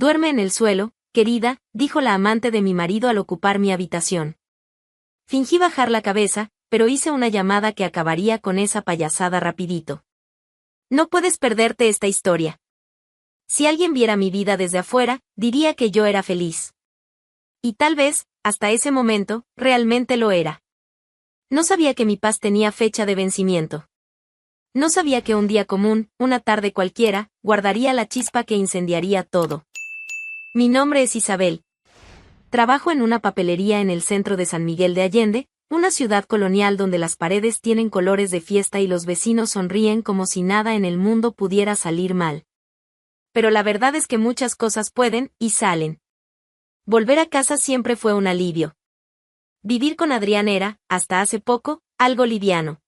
Duerme en el suelo, querida, dijo la amante de mi marido al ocupar mi habitación. Fingí bajar la cabeza, pero hice una llamada que acabaría con esa payasada rapidito. No puedes perderte esta historia. Si alguien viera mi vida desde afuera, diría que yo era feliz. Y tal vez, hasta ese momento, realmente lo era. No sabía que mi paz tenía fecha de vencimiento. No sabía que un día común, una tarde cualquiera, guardaría la chispa que incendiaría todo. Mi nombre es Isabel. Trabajo en una papelería en el centro de San Miguel de Allende, una ciudad colonial donde las paredes tienen colores de fiesta y los vecinos sonríen como si nada en el mundo pudiera salir mal. Pero la verdad es que muchas cosas pueden y salen. Volver a casa siempre fue un alivio. Vivir con Adrián era, hasta hace poco, algo liviano.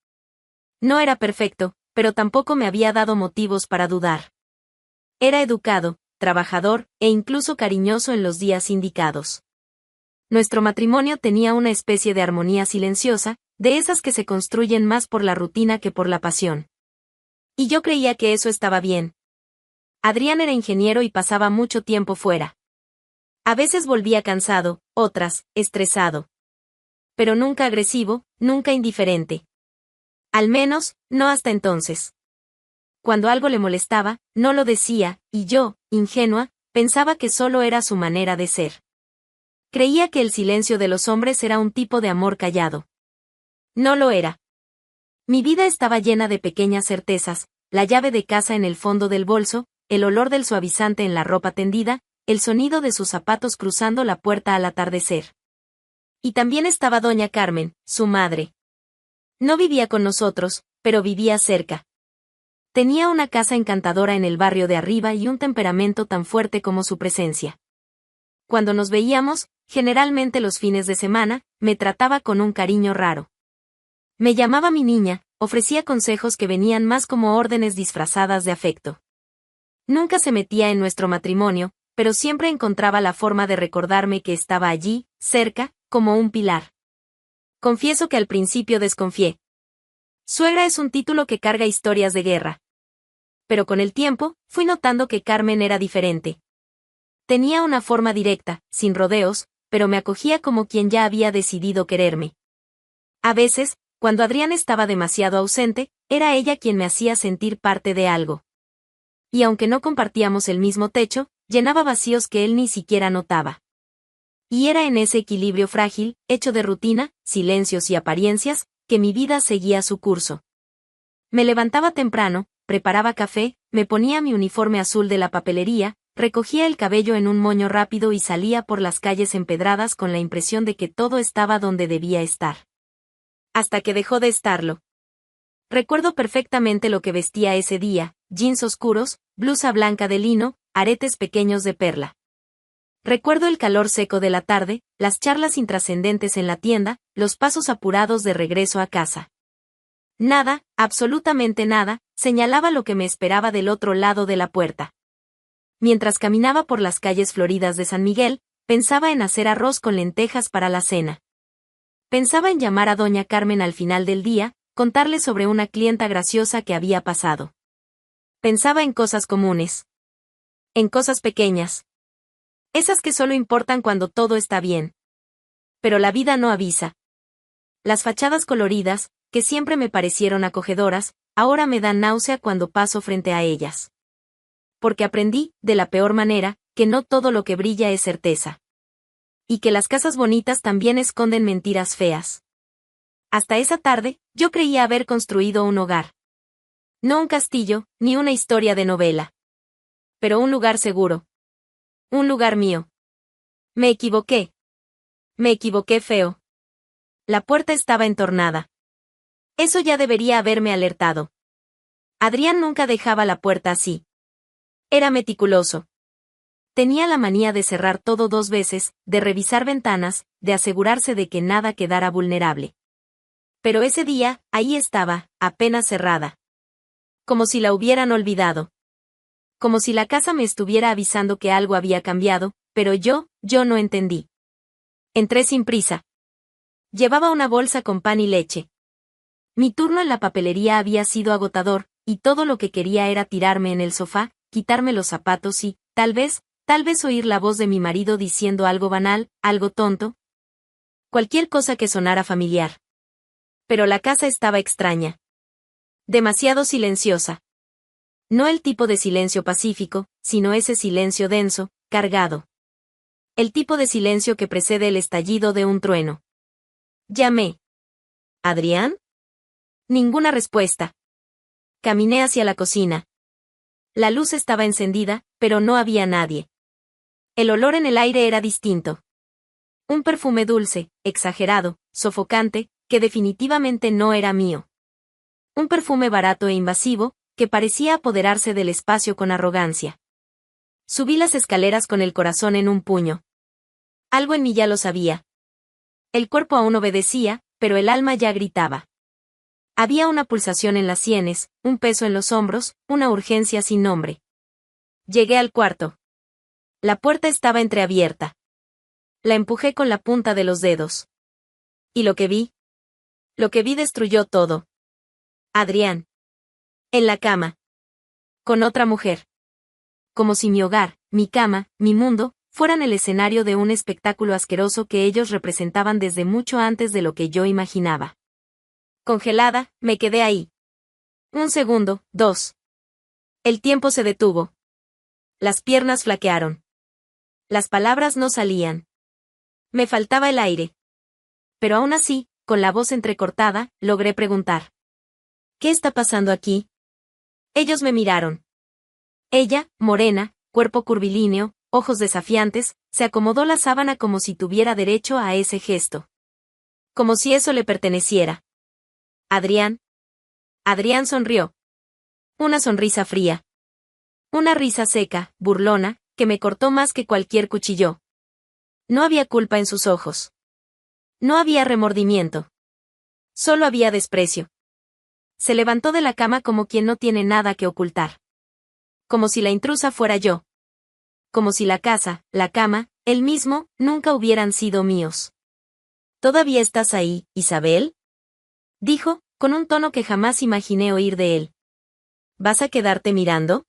No era perfecto, pero tampoco me había dado motivos para dudar. Era educado, trabajador, e incluso cariñoso en los días indicados. Nuestro matrimonio tenía una especie de armonía silenciosa, de esas que se construyen más por la rutina que por la pasión. Y yo creía que eso estaba bien. Adrián era ingeniero y pasaba mucho tiempo fuera. A veces volvía cansado, otras, estresado. Pero nunca agresivo, nunca indiferente. Al menos, no hasta entonces. Cuando algo le molestaba, no lo decía, y yo, ingenua, pensaba que solo era su manera de ser. Creía que el silencio de los hombres era un tipo de amor callado. No lo era. Mi vida estaba llena de pequeñas certezas, la llave de casa en el fondo del bolso, el olor del suavizante en la ropa tendida, el sonido de sus zapatos cruzando la puerta al atardecer. Y también estaba doña Carmen, su madre. No vivía con nosotros, pero vivía cerca. Tenía una casa encantadora en el barrio de arriba y un temperamento tan fuerte como su presencia. Cuando nos veíamos, generalmente los fines de semana, me trataba con un cariño raro. Me llamaba mi niña, ofrecía consejos que venían más como órdenes disfrazadas de afecto. Nunca se metía en nuestro matrimonio, pero siempre encontraba la forma de recordarme que estaba allí, cerca, como un pilar. Confieso que al principio desconfié. Suegra es un título que carga historias de guerra. Pero con el tiempo, fui notando que Carmen era diferente. Tenía una forma directa, sin rodeos, pero me acogía como quien ya había decidido quererme. A veces, cuando Adrián estaba demasiado ausente, era ella quien me hacía sentir parte de algo. Y aunque no compartíamos el mismo techo, llenaba vacíos que él ni siquiera notaba. Y era en ese equilibrio frágil, hecho de rutina, silencios y apariencias, que mi vida seguía su curso. Me levantaba temprano, preparaba café, me ponía mi uniforme azul de la papelería, recogía el cabello en un moño rápido y salía por las calles empedradas con la impresión de que todo estaba donde debía estar. Hasta que dejó de estarlo. Recuerdo perfectamente lo que vestía ese día, jeans oscuros, blusa blanca de lino, aretes pequeños de perla. Recuerdo el calor seco de la tarde, las charlas intrascendentes en la tienda, los pasos apurados de regreso a casa. Nada, absolutamente nada, señalaba lo que me esperaba del otro lado de la puerta. Mientras caminaba por las calles floridas de San Miguel, pensaba en hacer arroz con lentejas para la cena. Pensaba en llamar a doña Carmen al final del día, contarle sobre una clienta graciosa que había pasado. Pensaba en cosas comunes. En cosas pequeñas. Esas que solo importan cuando todo está bien. Pero la vida no avisa. Las fachadas coloridas, que siempre me parecieron acogedoras, ahora me dan náusea cuando paso frente a ellas. Porque aprendí, de la peor manera, que no todo lo que brilla es certeza. Y que las casas bonitas también esconden mentiras feas. Hasta esa tarde, yo creía haber construido un hogar. No un castillo, ni una historia de novela. Pero un lugar seguro. Un lugar mío. Me equivoqué. Me equivoqué feo. La puerta estaba entornada. Eso ya debería haberme alertado. Adrián nunca dejaba la puerta así. Era meticuloso. Tenía la manía de cerrar todo 2 veces, de revisar ventanas, de asegurarse de que nada quedara vulnerable. Pero ese día, ahí estaba, apenas cerrada. Como si la hubieran olvidado. Como si la casa me estuviera avisando que algo había cambiado, pero yo no entendí. Entré sin prisa. Llevaba una bolsa con pan y leche. Mi turno en la papelería había sido agotador, y todo lo que quería era tirarme en el sofá, quitarme los zapatos y, tal vez, Tal vez oír la voz de mi marido diciendo algo banal, algo tonto. Cualquier cosa que sonara familiar. Pero la casa estaba extraña. Demasiado silenciosa. No el tipo de silencio pacífico, sino ese silencio denso, cargado. El tipo de silencio que precede el estallido de un trueno. Llamé. ¿Adrián? Ninguna respuesta. Caminé hacia la cocina. La luz estaba encendida, pero no había nadie. El olor en el aire era distinto. Un perfume dulce, exagerado, sofocante, que definitivamente no era mío. Un perfume barato e invasivo, que parecía apoderarse del espacio con arrogancia. Subí las escaleras con el corazón en un puño. Algo en mí ya lo sabía. El cuerpo aún obedecía, pero el alma ya gritaba. Había una pulsación en las sienes, un peso en los hombros, una urgencia sin nombre. Llegué al cuarto. La puerta estaba entreabierta. La empujé con la punta de los dedos. ¿Y lo que vi? Lo que vi destruyó todo. Adrián. En la cama. Con otra mujer. Como si mi hogar, mi cama, mi mundo, fueran el escenario de un espectáculo asqueroso que ellos representaban desde mucho antes de lo que yo imaginaba. Congelada, me quedé ahí. Un segundo, dos. El tiempo se detuvo. Las piernas flaquearon. Las palabras no salían. Me faltaba el aire. Pero aún así, con la voz entrecortada, logré preguntar. ¿Qué está pasando aquí? Ellos me miraron. Ella, morena, cuerpo curvilíneo, ojos desafiantes, se acomodó la sábana como si tuviera derecho a ese gesto. Como si eso le perteneciera. Adrián. Adrián sonrió. Una sonrisa fría. Una risa seca, burlona, que me cortó más que cualquier cuchillo. No había culpa en sus ojos. No había remordimiento. Solo había desprecio. Se levantó de la cama como quien no tiene nada que ocultar. Como si la intrusa fuera yo. Como si la casa, la cama, él mismo, nunca hubieran sido míos. ¿Todavía estás ahí, Isabel? Dijo, con un tono que jamás imaginé oír de él. ¿Vas a quedarte mirando?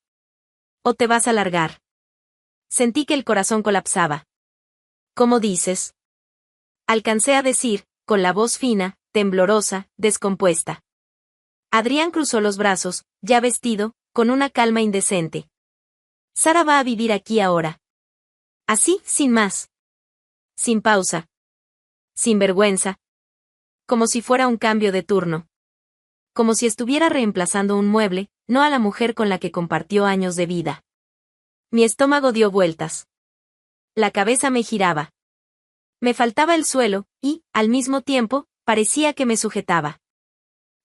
¿O te vas a largar? Sentí que el corazón colapsaba. ¿Cómo dices? Alcancé a decir, con la voz fina, temblorosa, descompuesta. Adrián cruzó los brazos, ya vestido, con una calma indecente. Sara va a vivir aquí ahora. Así, sin más. Sin pausa. Sin vergüenza. Como si fuera un cambio de turno. Como si estuviera reemplazando un mueble, no a la mujer con la que compartió años de vida. Mi estómago dio vueltas. La cabeza me giraba. Me faltaba el suelo, y, al mismo tiempo, parecía que me sujetaba.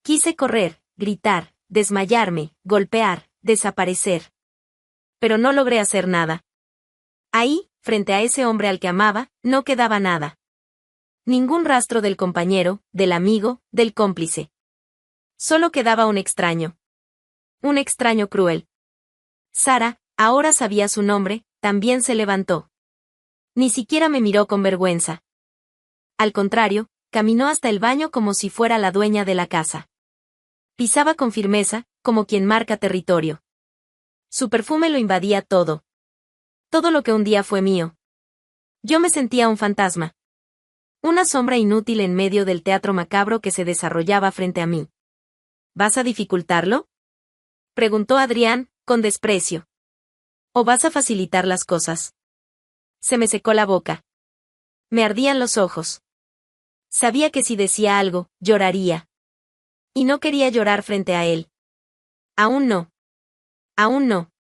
Quise correr, gritar, desmayarme, golpear, desaparecer. Pero no logré hacer nada. Ahí, frente a ese hombre al que amaba, no quedaba nada. Ningún rastro del compañero, del amigo, del cómplice. Solo quedaba un extraño. Un extraño cruel. Sara, ahora sabía su nombre, también se levantó. Ni siquiera me miró con vergüenza. Al contrario, caminó hasta el baño como si fuera la dueña de la casa. Pisaba con firmeza, como quien marca territorio. Su perfume lo invadía todo. Todo lo que un día fue mío. Yo me sentía un fantasma. Una sombra inútil en medio del teatro macabro que se desarrollaba frente a mí. ¿Vas a dificultarlo? Preguntó Adrián, con desprecio. ¿O vas a facilitar las cosas? Se me secó la boca. Me ardían los ojos. Sabía que si decía algo, lloraría. Y no quería llorar frente a él. Aún no. Aún no.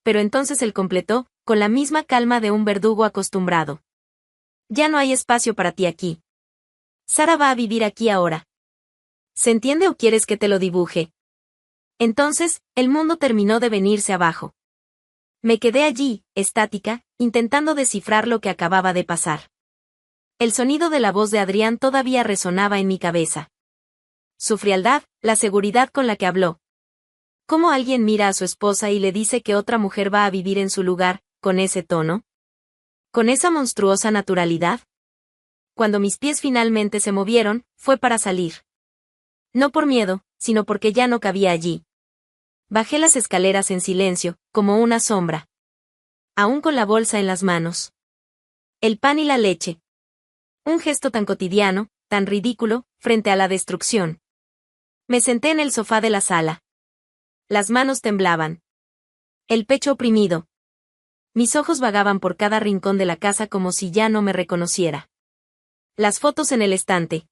Pero entonces él completó, con la misma calma de un verdugo acostumbrado. Ya no hay espacio para ti aquí. Sara va a vivir aquí ahora. ¿Se entiende o quieres que te lo dibuje? Entonces, el mundo terminó de venirse abajo. Me quedé allí, estática, intentando descifrar lo que acababa de pasar. El sonido de la voz de Adrián todavía resonaba en mi cabeza. Su frialdad, la seguridad con la que habló. ¿Cómo alguien mira a su esposa y le dice que otra mujer va a vivir en su lugar, con ese tono? ¿Con esa monstruosa naturalidad? Cuando mis pies finalmente se movieron, fue para salir. No por miedo, sino porque ya no cabía allí. Bajé las escaleras en silencio, como una sombra. aún con la bolsa en las manos. El pan y la leche. Un gesto tan cotidiano, tan ridículo, frente a la destrucción. Me senté en el sofá de la sala. Las manos temblaban. El pecho oprimido. Mis ojos vagaban por cada rincón de la casa como si ya no me reconociera. Las fotos en el estante.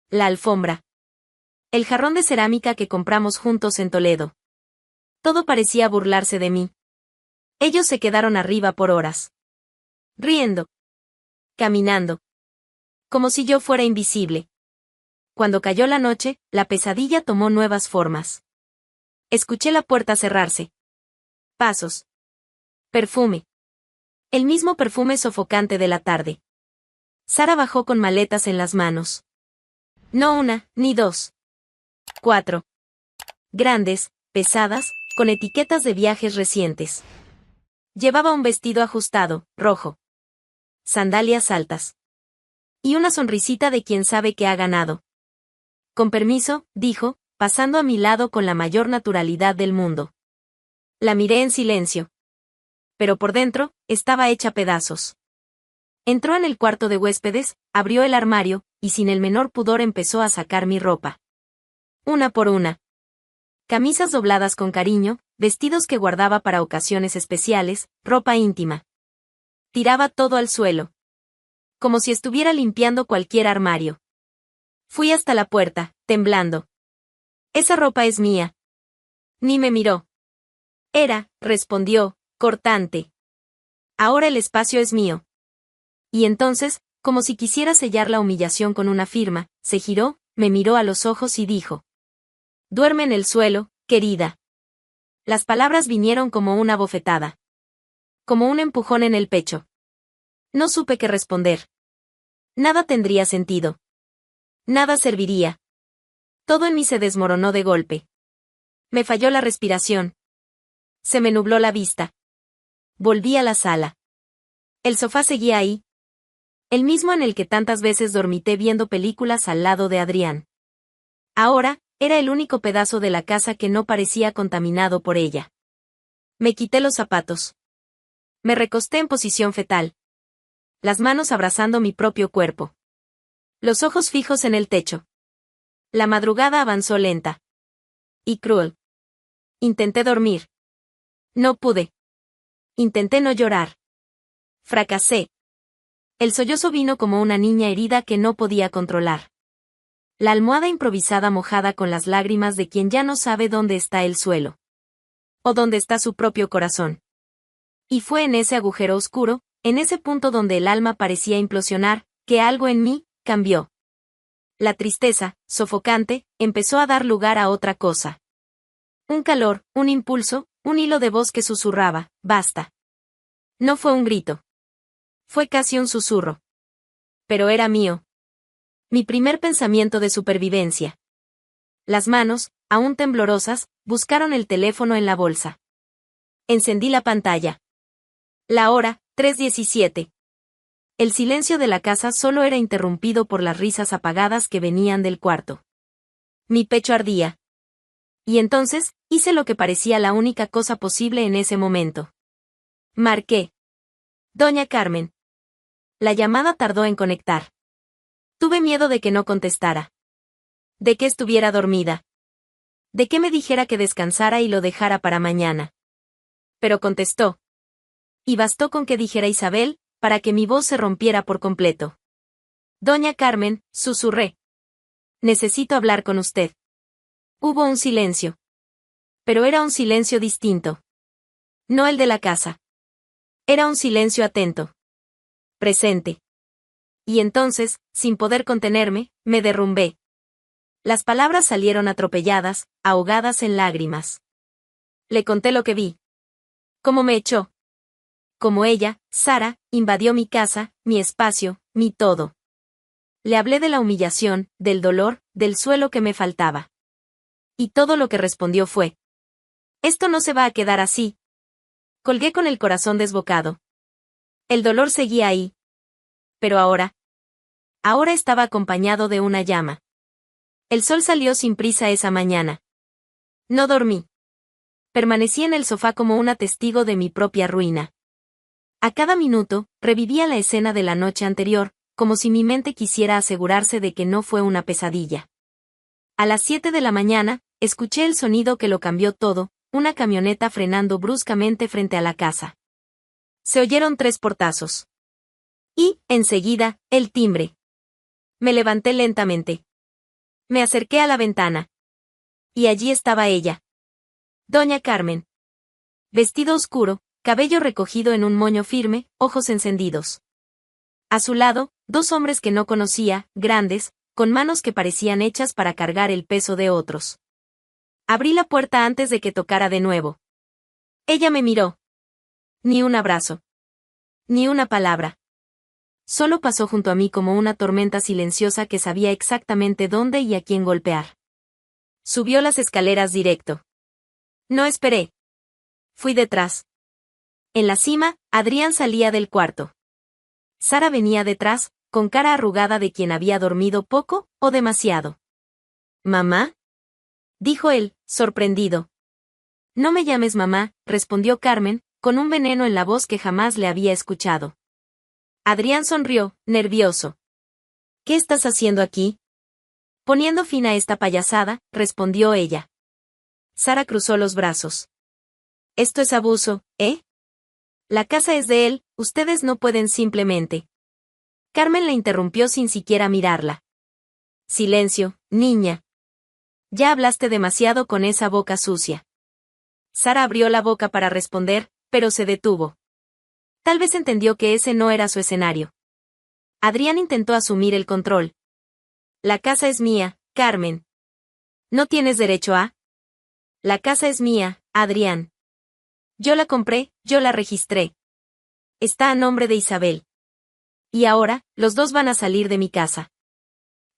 La alfombra. El jarrón de cerámica que compramos juntos en Toledo. Todo parecía burlarse de mí. Ellos se quedaron arriba por horas. Riendo. Caminando. Como si yo fuera invisible. Cuando cayó la noche, la pesadilla tomó nuevas formas. Escuché la puerta cerrarse. Pasos. Perfume. El mismo perfume sofocante de la tarde. Sara bajó con maletas en las manos. No una, ni dos. 4. Grandes, pesadas, con etiquetas de viajes recientes. Llevaba un vestido ajustado, rojo. Sandalias altas. Y una sonrisita de quien sabe que ha ganado. Con permiso, dijo, pasando a mi lado con la mayor naturalidad del mundo. La miré en silencio. Pero por dentro, estaba hecha pedazos. Entró en el cuarto de huéspedes, abrió el armario, y sin el menor pudor empezó a sacar mi ropa. Una por una. Camisas dobladas con cariño, vestidos que guardaba para ocasiones especiales, ropa íntima. Tiraba todo al suelo. Como si estuviera limpiando cualquier armario. Fui hasta la puerta, temblando. Esa ropa es mía. Ni me miró. Respondió, cortante. Ahora el espacio es mío. Y entonces, como si quisiera sellar la humillación con una firma, se giró, me miró a los ojos y dijo. Duerme en el suelo, querida. Las palabras vinieron como una bofetada. Como un empujón en el pecho. No supe qué responder. Nada tendría sentido. Nada serviría. Todo en mí se desmoronó de golpe. Me falló la respiración. Se me nubló la vista. Volví a la sala. El sofá seguía ahí. El mismo en el que tantas veces dormité viendo películas al lado de Adrián. Ahora, era el único pedazo de la casa que no parecía contaminado por ella. Me quité los zapatos. Me recosté en posición fetal. Las manos abrazando mi propio cuerpo. Los ojos fijos en el techo. La madrugada avanzó lenta. Y cruel. Intenté dormir. No pude. Intenté no llorar. Fracasé. El sollozo vino como una niña herida que no podía controlar. La almohada improvisada mojada con las lágrimas de quien ya no sabe dónde está el suelo. O dónde está su propio corazón. Y fue en ese agujero oscuro, en ese punto donde el alma parecía implosionar, que algo en mí cambió. La tristeza, sofocante, empezó a dar lugar a otra cosa. Un calor, un impulso, un hilo de voz que susurraba, basta. No fue un grito. Fue casi un susurro. Pero era mío. Mi primer pensamiento de supervivencia. Las manos, aún temblorosas, buscaron el teléfono en la bolsa. Encendí la pantalla. La hora, 3:17. El silencio de la casa solo era interrumpido por las risas apagadas que venían del cuarto. Mi pecho ardía. Y entonces, hice lo que parecía la única cosa posible en ese momento. Marqué. Doña Carmen. La llamada tardó en conectar. Tuve miedo de que no contestara. De que estuviera dormida. De que me dijera que descansara y lo dejara para mañana. Pero contestó. Y bastó con que dijera Isabel, para que mi voz se rompiera por completo. Doña Carmen, susurré. Necesito hablar con usted. Hubo un silencio. Pero era un silencio distinto. No el de la casa. Era un silencio atento. Presente. Y entonces, sin poder contenerme, me derrumbé. Las palabras salieron atropelladas, ahogadas en lágrimas. Le conté lo que vi. Cómo me echó. Cómo ella, Sara, invadió mi casa, mi espacio, mi todo. Le hablé de la humillación, del dolor, del suelo que me faltaba. Y todo lo que respondió fue: esto no se va a quedar así. Colgué con el corazón desbocado. El dolor seguía ahí. Pero ahora estaba acompañado de una llama. El sol salió sin prisa esa mañana. No dormí. Permanecí en el sofá como una testigo de mi propia ruina. A cada minuto, revivía la escena de la noche anterior, como si mi mente quisiera asegurarse de que no fue una pesadilla. A las 7 de la mañana, escuché el sonido que lo cambió todo, una camioneta frenando bruscamente frente a la casa. Se oyeron 3 portazos. Y, enseguida, el timbre. Me levanté lentamente. Me acerqué a la ventana. Y allí estaba ella. Doña Carmen. Vestido oscuro, cabello recogido en un moño firme, ojos encendidos. A su lado, 2 hombres que no conocía, grandes, con manos que parecían hechas para cargar el peso de otros. Abrí la puerta antes de que tocara de nuevo. Ella me miró. Ni un abrazo. Ni una palabra. Solo pasó junto a mí como una tormenta silenciosa que sabía exactamente dónde y a quién golpear. Subió las escaleras directo. No esperé. Fui detrás. En la cima, Adrián salía del cuarto. Sara venía detrás, con cara arrugada de quien había dormido poco o demasiado. ¿Mamá?, dijo él, sorprendido. No me llames mamá, respondió Carmen, con un veneno en la voz que jamás le había escuchado. Adrián sonrió, nervioso. ¿Qué estás haciendo aquí? Poniendo fin a esta payasada, respondió ella. Sara cruzó los brazos. Esto es abuso, ¿eh? La casa es de él, ustedes no pueden simplemente. Carmen la interrumpió sin siquiera mirarla. Silencio, niña. Ya hablaste demasiado con esa boca sucia. Sara abrió la boca para responder, pero se detuvo. Tal vez entendió que ese no era su escenario. Adrián intentó asumir el control. La casa es mía, Carmen. ¿No tienes derecho a? La casa es mía, Adrián. Yo la compré, yo la registré. Está a nombre de Isabel. Y ahora, los 2 van a salir de mi casa.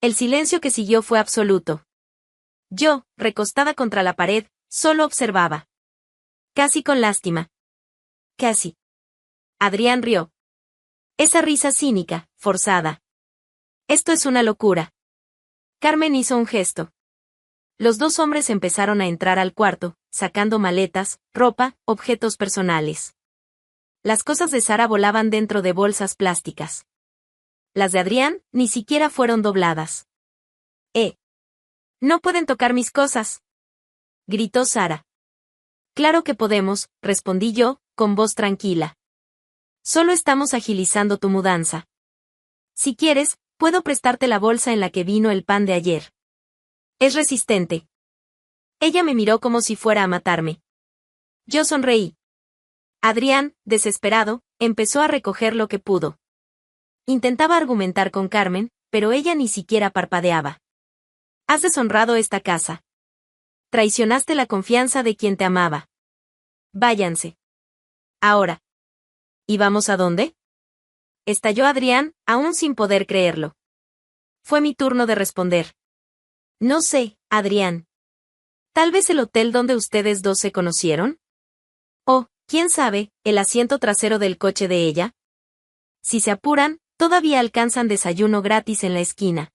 El silencio que siguió fue absoluto. Yo, recostada contra la pared, solo observaba. Casi con lástima. Casi. Adrián rió. Esa risa cínica, forzada. Esto es una locura. Carmen hizo un gesto. Los 2 hombres empezaron a entrar al cuarto, sacando maletas, ropa, objetos personales. Las cosas de Sara volaban dentro de bolsas plásticas. Las de Adrián, ni siquiera fueron dobladas. No pueden tocar mis cosas, gritó Sara. Claro que podemos, respondí yo, con voz tranquila. Solo estamos agilizando tu mudanza. Si quieres, puedo prestarte la bolsa en la que vino el pan de ayer. Es resistente. Ella me miró como si fuera a matarme. Yo sonreí. Adrián, desesperado, empezó a recoger lo que pudo. Intentaba argumentar con Carmen, pero ella ni siquiera parpadeaba. Has deshonrado esta casa. Traicionaste la confianza de quien te amaba. Váyanse. Ahora. ¿Y vamos a dónde? Estalló Adrián, aún sin poder creerlo. Fue mi turno de responder. No sé, Adrián. ¿Tal vez el hotel donde ustedes 2 se conocieron? O, quién sabe, el asiento trasero del coche de ella. Si se apuran, todavía alcanzan desayuno gratis en la esquina.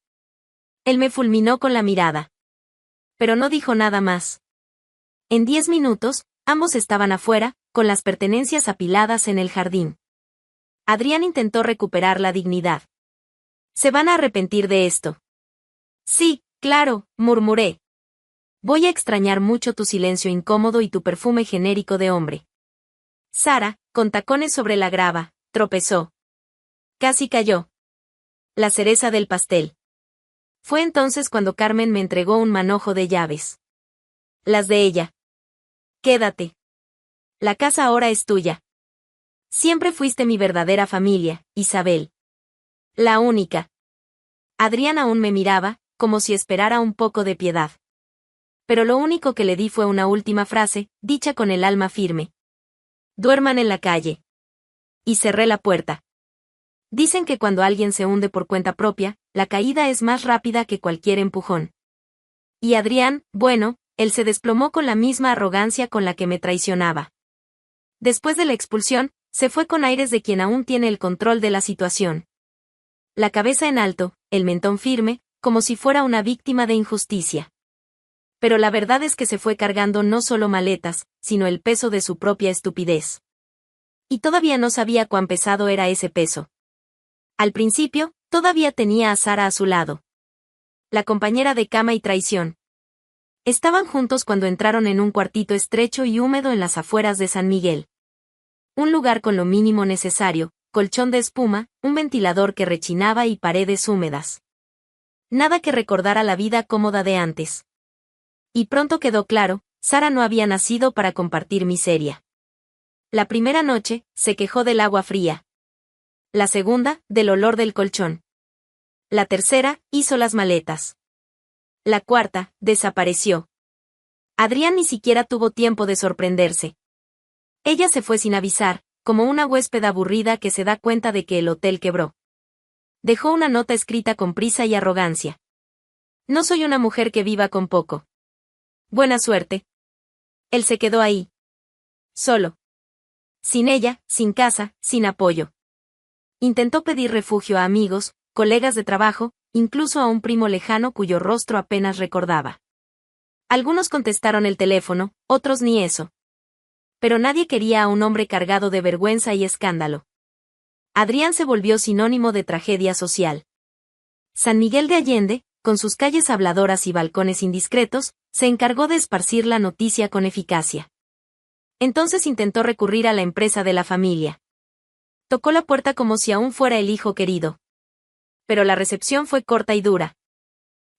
Él me fulminó con la mirada. Pero no dijo nada más. En 10 minutos, ambos estaban afuera, con las pertenencias apiladas en el jardín. Adrián intentó recuperar la dignidad. Se van a arrepentir de esto. Sí, claro, murmuré. Voy a extrañar mucho tu silencio incómodo y tu perfume genérico de hombre. Sara, con tacones sobre la grava, tropezó. Casi cayó. La cereza del pastel. Fue entonces cuando Carmen me entregó un manojo de llaves. Las de ella. Quédate. La casa ahora es tuya. Siempre fuiste mi verdadera familia, Isabel. La única. Adrián aún me miraba, como si esperara un poco de piedad. Pero lo único que le di fue una última frase, dicha con el alma firme. Duerman en la calle. Y cerré la puerta. Dicen que cuando alguien se hunde por cuenta propia, la caída es más rápida que cualquier empujón. Y Adrián, bueno, él se desplomó con la misma arrogancia con la que me traicionaba. Después de la expulsión, se fue con aires de quien aún tiene el control de la situación. La cabeza en alto, el mentón firme, como si fuera una víctima de injusticia. Pero la verdad es que se fue cargando no solo maletas, sino el peso de su propia estupidez. y todavía no sabía cuán pesado era ese peso. Al principio, todavía tenía a Sara a su lado. La compañera de cama y traición. Estaban juntos cuando entraron en un cuartito estrecho y húmedo en las afueras de San Miguel. Un lugar con lo mínimo necesario, colchón de espuma, un ventilador que rechinaba y paredes húmedas. Nada que recordara la vida cómoda de antes. Y pronto quedó claro, Sara no había nacido para compartir miseria. La primera noche, se quejó del agua fría. La segunda, del olor del colchón. La tercera, hizo las maletas. La cuarta, desapareció. Adrián ni siquiera tuvo tiempo de sorprenderse. Ella se fue sin avisar, como una huésped aburrida que se da cuenta de que el hotel quebró. Dejó una nota escrita con prisa y arrogancia. No soy una mujer que viva con poco. Buena suerte. Él se quedó ahí. Solo. Sin ella, sin casa, sin apoyo. Intentó pedir refugio a amigos, colegas de trabajo, incluso a un primo lejano cuyo rostro apenas recordaba. Algunos contestaron el teléfono, otros ni eso. Pero nadie quería a un hombre cargado de vergüenza y escándalo. Adrián se volvió sinónimo de tragedia social. San Miguel de Allende, con sus calles habladoras y balcones indiscretos, se encargó de esparcir la noticia con eficacia. Entonces intentó recurrir a la empresa de la familia. Tocó la puerta como si aún fuera el hijo querido. Pero la recepción fue corta y dura.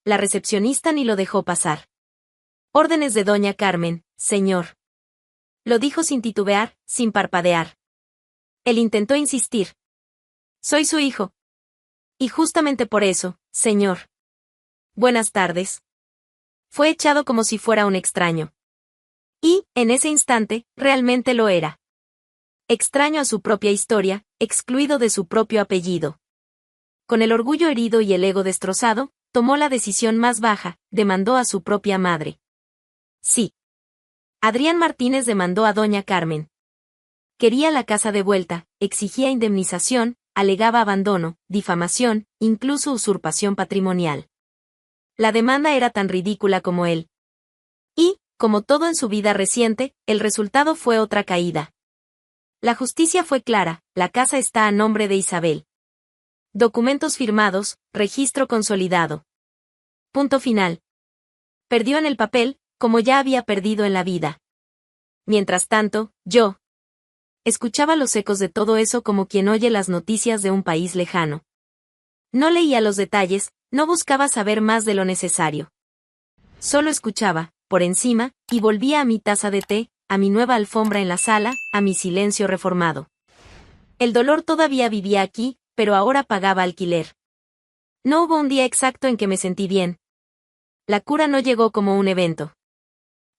La recepcionista ni lo dejó pasar. Órdenes de doña Carmen, señor. Lo dijo sin titubear, sin parpadear. Él intentó insistir. Soy su hijo. Y justamente por eso, señor. Buenas tardes. Fue echado como si fuera un extraño. Y, en ese instante, realmente lo era. Extraño a su propia historia, excluido de su propio apellido. Con el orgullo herido y el ego destrozado, tomó la decisión más baja, demandó a su propia madre. Sí. Adrián Martínez demandó a doña Carmen. Quería la casa de vuelta, exigía indemnización, alegaba abandono, difamación, incluso usurpación patrimonial. La demanda era tan ridícula como él. Y, como todo en su vida reciente, el resultado fue otra caída. La justicia fue clara, la casa está a nombre de Isabel. Documentos firmados, registro consolidado. Punto final. Perdió en el papel, como ya había perdido en la vida. Mientras tanto, yo escuchaba los ecos de todo eso como quien oye las noticias de un país lejano. No leía los detalles, no buscaba saber más de lo necesario. Solo escuchaba, por encima, y volvía a mi taza de té, a mi nueva alfombra en la sala, a mi silencio reformado. El dolor todavía vivía aquí, pero ahora pagaba alquiler. No hubo un día exacto en que me sentí bien. La cura no llegó como un evento.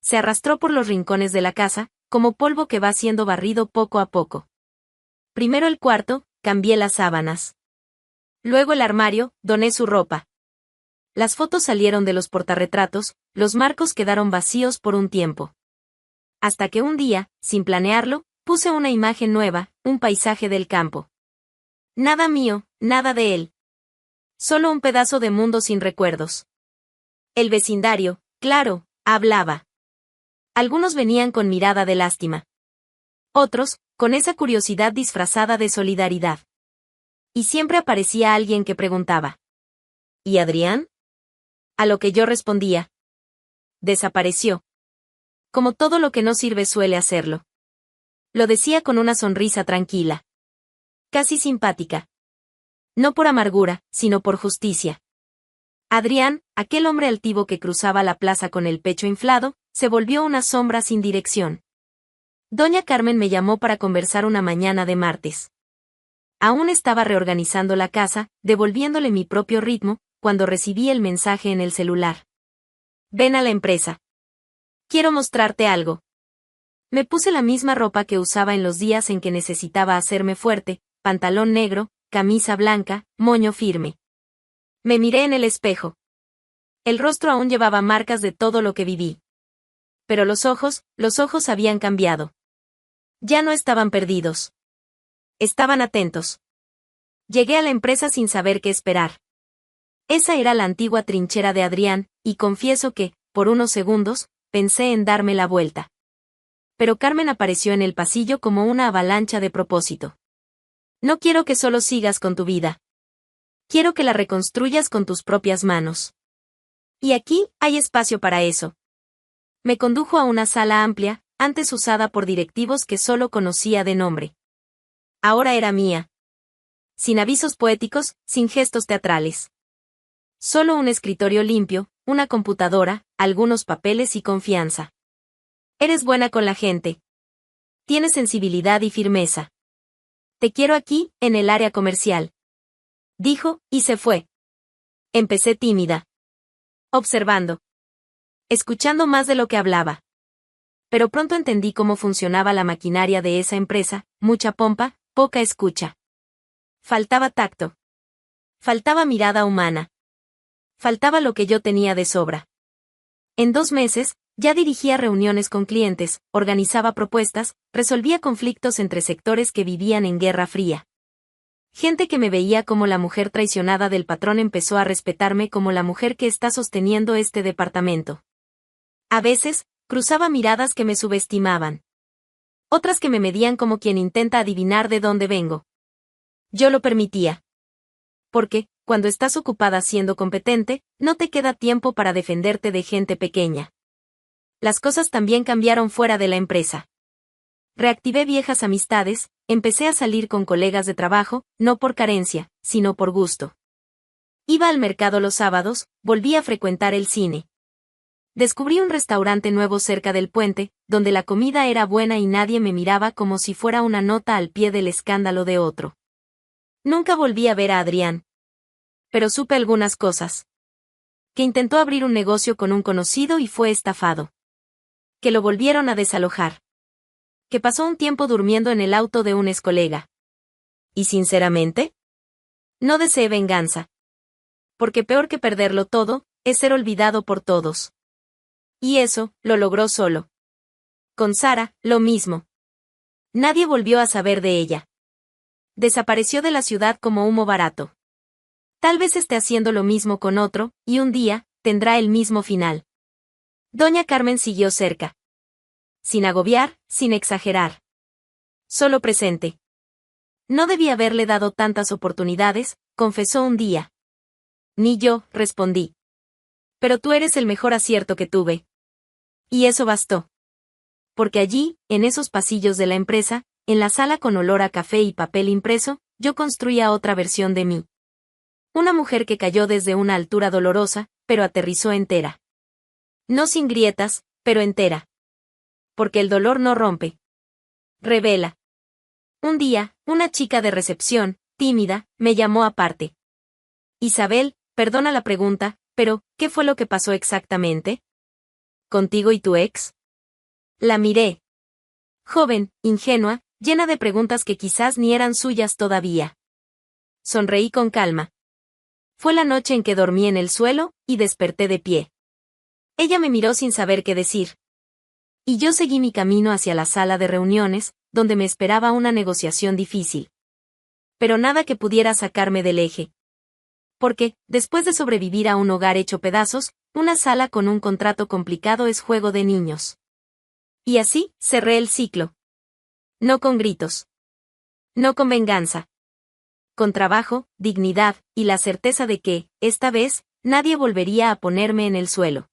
Se arrastró por los rincones de la casa, como polvo que va siendo barrido poco a poco. Primero el cuarto, cambié las sábanas. Luego el armario, doné su ropa. Las fotos salieron de los portarretratos, los marcos quedaron vacíos por un tiempo. Hasta que un día, sin planearlo, puse una imagen nueva, un paisaje del campo. Nada mío, nada de él. Solo un pedazo de mundo sin recuerdos. El vecindario, claro, hablaba. Algunos venían con mirada de lástima. Otros, con esa curiosidad disfrazada de solidaridad. Y siempre aparecía alguien que preguntaba. ¿Y Adrián? A lo que yo respondía. Desapareció. Como todo lo que no sirve suele hacerlo. Lo decía con una sonrisa tranquila. Casi simpática. No por amargura, sino por justicia. Adrián, aquel hombre altivo que cruzaba la plaza con el pecho inflado, se volvió una sombra sin dirección. Doña Carmen me llamó para conversar una mañana de martes. Aún estaba reorganizando la casa, devolviéndole mi propio ritmo, cuando recibí el mensaje en el celular. Ven a la empresa. Quiero mostrarte algo. Me puse la misma ropa que usaba en los días en que necesitaba hacerme fuerte, pantalón negro, camisa blanca, moño firme. Me miré en el espejo. El rostro aún llevaba marcas de todo lo que viví. Pero los ojos habían cambiado. Ya no estaban perdidos. Estaban atentos. Llegué a la empresa sin saber qué esperar. Esa era la antigua trinchera de Adrián, y confieso que, por unos segundos, pensé en darme la vuelta. pero Carmen apareció en el pasillo como una avalancha de propósito. No quiero que solo sigas con tu vida. Quiero que la reconstruyas con tus propias manos. Y aquí hay espacio para eso. Me condujo a una sala amplia, antes usada por directivos que solo conocía de nombre. Ahora era mía. Sin avisos poéticos, sin gestos teatrales. Solo un escritorio limpio, una computadora, algunos papeles y confianza. Eres buena con la gente. Tienes sensibilidad y firmeza. Te quiero aquí, en el área comercial. Dijo, y se fue. Empecé tímida. Observando. Escuchando más de lo que hablaba. Pero pronto entendí cómo funcionaba la maquinaria de esa empresa, mucha pompa, poca escucha. Faltaba tacto. Faltaba mirada humana. Faltaba lo que yo tenía de sobra. En 2 meses, ya dirigía reuniones con clientes, organizaba propuestas, resolvía conflictos entre sectores que vivían en guerra fría. Gente que me veía como la mujer traicionada del patrón empezó a respetarme como la mujer que está sosteniendo este departamento. A veces, cruzaba miradas que me subestimaban. Otras que me medían como quien intenta adivinar de dónde vengo. Yo lo permitía. Porque, cuando estás ocupada siendo competente, no te queda tiempo para defenderte de gente pequeña. Las cosas también cambiaron fuera de la empresa. Reactivé viejas amistades, empecé a salir con colegas de trabajo, no por carencia, sino por gusto. Iba al mercado los sábados, volví a frecuentar el cine. Descubrí un restaurante nuevo cerca del puente, donde la comida era buena y nadie me miraba como si fuera una nota al pie del escándalo de otro. Nunca volví a ver a Adrián. Pero supe algunas cosas. Que intentó abrir un negocio con un conocido y fue estafado. Que lo volvieron a desalojar. Que pasó un tiempo durmiendo en el auto de un excolega. Y sinceramente, no deseé venganza. Porque peor que perderlo todo, es ser olvidado por todos. Y eso, lo logró solo. Con Sara, lo mismo. Nadie volvió a saber de ella. Desapareció de la ciudad como humo barato. Tal vez esté haciendo lo mismo con otro, y un día, tendrá el mismo final. Doña Carmen siguió cerca. Sin agobiar, sin exagerar. Solo presente. No debí haberle dado tantas oportunidades, confesó un día. Ni yo, respondí. Pero tú eres el mejor acierto que tuve. Y eso bastó. Porque allí, en esos pasillos de la empresa, en la sala con olor a café y papel impreso, yo construía otra versión de mí. Una mujer que cayó desde una altura dolorosa, pero aterrizó entera. No sin grietas, pero entera. Porque el dolor no rompe. Revela. Un día, una chica de recepción, tímida, me llamó aparte. Isabel, perdona la pregunta, pero, ¿qué fue lo que pasó exactamente? ¿Contigo y tu ex? La miré. Joven, ingenua, llena de preguntas que quizás ni eran suyas todavía. Sonreí con calma. Fue la noche en que dormí en el suelo, y desperté de pie. Ella me miró sin saber qué decir. Y yo seguí mi camino hacia la sala de reuniones, donde me esperaba una negociación difícil. Pero nada que pudiera sacarme del eje. Porque, después de sobrevivir a un hogar hecho pedazos, una sala con un contrato complicado es juego de niños. Y así, cerré el ciclo. No con gritos. No con venganza. Con trabajo, dignidad, y la certeza de que, esta vez, nadie volvería a ponerme en el suelo.